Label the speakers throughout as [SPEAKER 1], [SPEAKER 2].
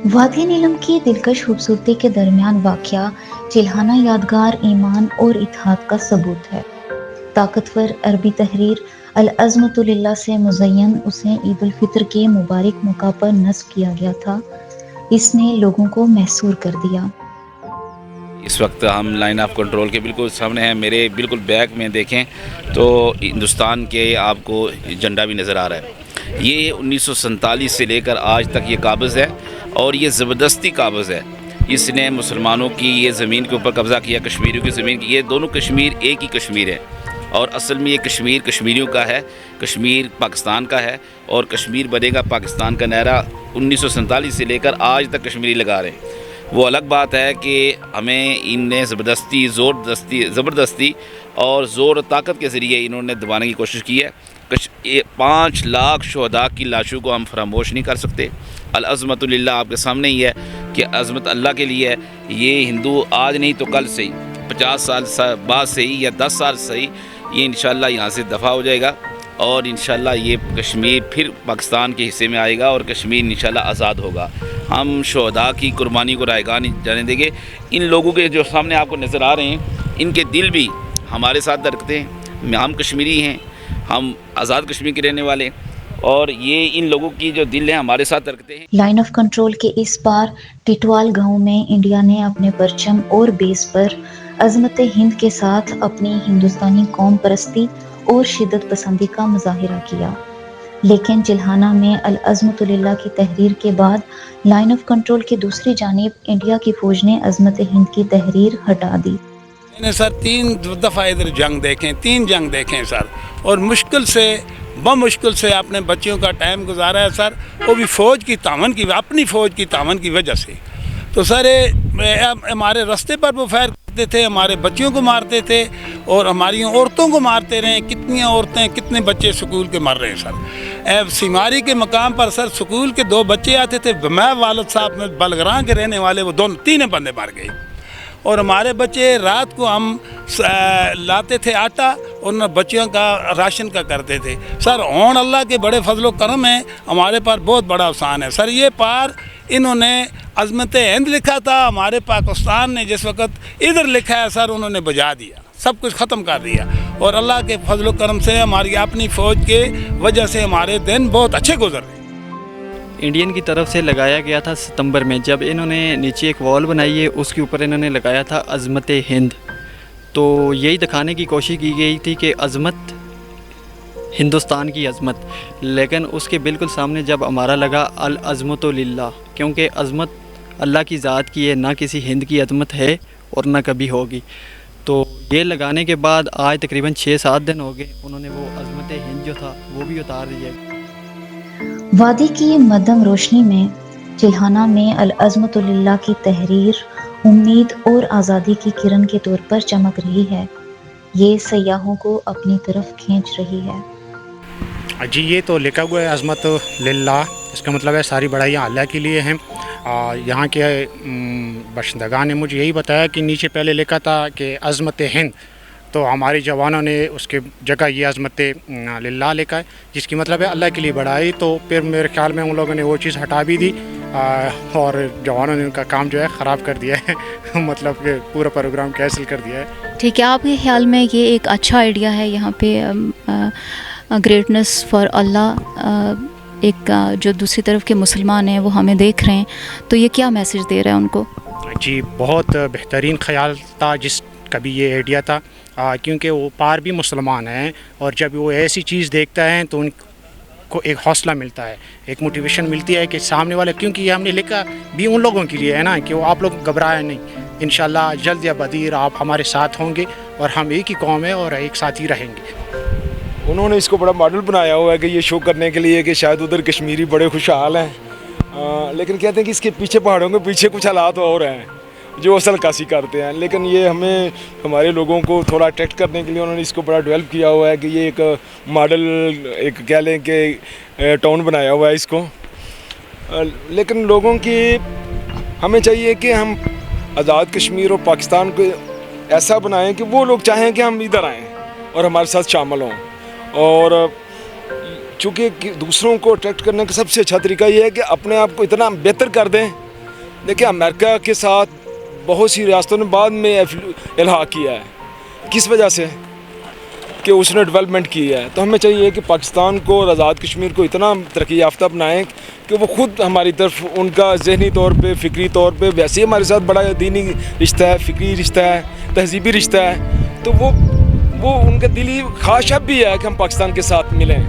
[SPEAKER 1] वादी नीलम की दिलकश खूबसूरती के दरमियान वाक़या चिल्हाना यादगार ईमान और इत्तेहाद का सबूत है। ताकतवर अरबी तहरीर अल-अज़्मतुलिल्लाह से मुज़य्यन उसे ईद उल फितर के मुबारक मौका पर नस्ब किया गया था। इसने लोगों को महसूर कर दिया।
[SPEAKER 2] इस वक्त हम लाइन ऑफ कंट्रोल के बिल्कुल सामने हैं। मेरे बिल्कुल बैक में देखें तो हिंदुस्तान के आपको झंडा भी नज़र आ रहा है। ये 1947 से लेकर आज तक ये काबिज़ है और ये ज़बरदस्ती काबिज़ है। इसने मुसलमानों की ये ज़मीन के ऊपर कब्ज़ा किया, कश्मीरियों की ज़मीन की। ये दोनों कश्मीर एक ही कश्मीर है और असल में ये कश्मीर कश्मीरियों का है, कश्मीर पाकिस्तान का है और कश्मीर बनेगा पाकिस्तान का नारा 1947 से लेकर आज तक कश्मीरी लगा रहे हैं। वो अलग बात है कि हमें इनने ज़बरदस्ती और ज़ोर ताकत के ज़रिए इन्होंने दबाने की कोशिश की है। 5 लाख शहदा की लाशों को हम फरामोश नहीं कर सकते। अल-अज़्मतुलिल्लाह आपके सामने ही है कि अज़मत अल्लाह के लिए है। ये हिंदू आज नहीं तो कल से ही, 50 साल बाद से ही या 10 साल से ही ये इंशाअल्लाह यहाँ से दफ़ा हो जाएगा और इंशाअल्लाह ये कश्मीर फिर पाकिस्तान के हिस्से में आएगा और कश्मीर इंशाअल्लाह आज़ाद होगा। हम शहदा की कुर्बानी को रायगा नहीं जाने देंगे। इन लोगों के जो सामने आपको नज़र आ रहे हैं, इनके दिल भी हमारे साथ धड़कते हैं। हम कश्मीरी हैं, हम आज़ाद कश्मीर के रहने वाले और ये इन लोगों की जो दिल है हमारे साथ धड़कते हैं।
[SPEAKER 1] लाइन ऑफ कंट्रोल के इस पार टिटवाल गांव में इंडिया ने अपने परचम और बेस पर अज़मत हिंद के साथ अपनी हिंदुस्तानी कौम परस्ती और शिद्दत पसंदी का मुजाहिरा किया। लेकिन चिल्हाना में अल-अज़्मतुलिल्लाह की तहरीर के बाद लाइन ऑफ कंट्रोल के दूसरी जानिब इंडिया की फौज ने अज़मत हिंद की तहरीर हटा दी।
[SPEAKER 3] मैंने सर 3 दफ़ा इधर जंग देखें, 3 जंग देखें सर, और मुश्किल से बमुश्किल से अपने बच्चों का टाइम गुजारा है सर, वो भी फ़ौज की तावन की, अपनी फ़ौज की तावन की वजह से। तो सर हमारे रास्ते पर वो फायर करते थे, हमारे बच्चों को मारते थे और हमारी औरतों को मारते रहे। कितनी औरतें, कितने बच्चे स्कूल के मर रहे हैं सर। सिमारी के मकाम पर सर स्कूल के 2 बच्चे आते थे, मैं वालिद साहब में बलगरां के रहने वाले, वो 3 बंदे मर गए। और हमारे बच्चे रात को हम लाते थे आटा और न बच्चियों का राशन का करते थे सर। ओन अल्लाह के बड़े फजलो करम है, हमारे पास बहुत बड़ा अहसान है सर। ये पार इन्होंने अज़मत हिंद लिखा था, हमारे पाकिस्तान ने जिस वक्त इधर लिखा है सर, उन्होंने बजा दिया, सब कुछ ख़त्म कर दिया। और अल्लाह के फजलो करम से हमारी अपनी फ़ौज के वजह से हमारे दिन बहुत अच्छे गुजर रहे।
[SPEAKER 4] इंडियन की तरफ से लगाया गया था सितंबर में, जब इन्होंने नीचे एक वॉल बनाई है, उसके ऊपर इन्होंने लगाया था अज़मत हिंद। तो यही दिखाने की कोशिश की गई थी कि अज़मत हिंदुस्तान की अज़मत, लेकिन उसके बिल्कुल सामने जब हमारा लगा अल-अज़्मतुलिल्लाह, क्योंकि अज़मत अल्लाह की ज़ात की है, ना किसी हिंद की अज़मत है और ना कभी होगी। तो ये लगाने के बाद आज तकरीबन 6-7 दिन हो गए, उन्होंने वो अज़मत हिंद जो था वो भी उतार दिया।
[SPEAKER 1] वादी की मध्यम रोशनी में चिल्हाना में अल-अज़्मतुलिल्लाह की तहरीर उम्मीद और आज़ादी की किरण के तौर पर चमक रही है। ये सयाहों को अपनी तरफ खींच रही है।
[SPEAKER 5] जी, ये तो लिखा हुआ है अज़मत लिल्लाह, इसका मतलब है सारी बड़ाइयाँ अल्लाह के लिए हैं। यहाँ के बशिंदगान ने मुझे यही बताया कि नीचे पहले लिखा था कि अज़मत हिंद, तो हमारे जवानों ने उसके जगह ये अज़मत लिल्लाह लिखा है, जिसकी मतलब है अल्लाह के लिए बढ़ाई। तो फिर मेरे ख्याल में उन लोगों ने वो चीज़ हटा भी दी और जवानों ने उनका काम जो है ख़राब कर दिया है मतलब कि पूरा प्रोग्राम कैंसिल कर दिया है।
[SPEAKER 6] ठीक है, आपके ख्याल में ये एक अच्छा आइडिया है यहाँ पे ग्रेटनेस फॉर अल्लाह, एक जो दूसरी तरफ के मुसलमान हैं वो हमें देख रहे हैं, तो ये क्या मैसेज दे रहा है उनको? जी,
[SPEAKER 5] बहुत बेहतरीन ख्याल था जिस कभी ये आइडिया था, क्योंकि वो पार भी मुसलमान हैं और जब वो ऐसी चीज़ देखता है तो उनको एक हौसला मिलता है, एक मोटिवेशन मिलती है कि सामने वाले, क्योंकि ये हमने लिखा भी उन लोगों के लिए है ना कि वो आप लोग घबराएं नहीं, इंशाल्लाह जल्द या बदीर आप हमारे साथ होंगे और हम एक ही कौम है और एक साथ ही रहेंगे।
[SPEAKER 7] उन्होंने इसको बड़ा मॉडल बनाया हुआ है कि ये शो करने के लिए कि शायद उधर कश्मीरी बड़े खुशहाल हैं, लेकिन कहते हैं कि इसके पीछे, पहाड़ों के पीछे कुछ हालात और हैं जो असल अक्कासी करते हैं। लेकिन ये हमें, हमारे लोगों को थोड़ा अट्रैक्ट करने के लिए उन्होंने इसको बड़ा डेवलप किया हुआ है कि ये एक मॉडल, एक कह लें कि टाउन बनाया हुआ है इसको। लेकिन लोगों की हमें चाहिए कि हम आज़ाद कश्मीर और पाकिस्तान को ऐसा बनाएं कि वो लोग चाहें कि हम इधर आएँ और हमारे साथ शामिल हों। और चूँकि दूसरों को अट्रैक्ट करने का सबसे अच्छा तरीका ये है कि अपने आप को इतना बेहतर कर दें देखिए अमेरिका के साथ बहुत सी रियासतों ने बाद में इल्हाक किया है, किस वजह से कि उसने डेवलपमेंट की है। तो हमें चाहिए कि पाकिस्तान को और आज़ाद कश्मीर को इतना तरक्की याफ्ता बनाएं कि वो खुद हमारी तरफ, उनका जहनी तौर पे, फ़िक्री तौर पे, वैसे ही हमारे साथ बड़ा दीनी रिश्ता है, फ़िक्री रिश्ता है, तहजीबी रिश्ता है, तो वो उनका दिली ख्वाहिश अब भी है कि हम पाकिस्तान के साथ मिलें।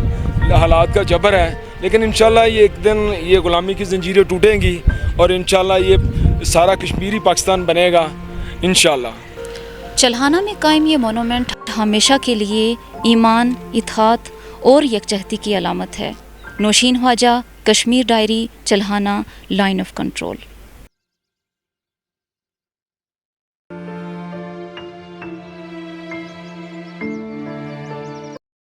[SPEAKER 7] हालात का जबर है, लेकिन इंशाल्लाह ये एक दिन ये ग़ुलामी की ज़ंजीरें टूटेंगी और इंशाल्लाह ये सारा कश्मीरी पाकिस्तान बनेगा इंशाल्लाह।
[SPEAKER 6] चल्हाना में कायम ये मोनूमेंट हमेशा के लिए ईमान, इत्तेहाद और यकजहती की अलामत है। Nausheen Khwaja, Kashmir diary, Chalhana, line of control.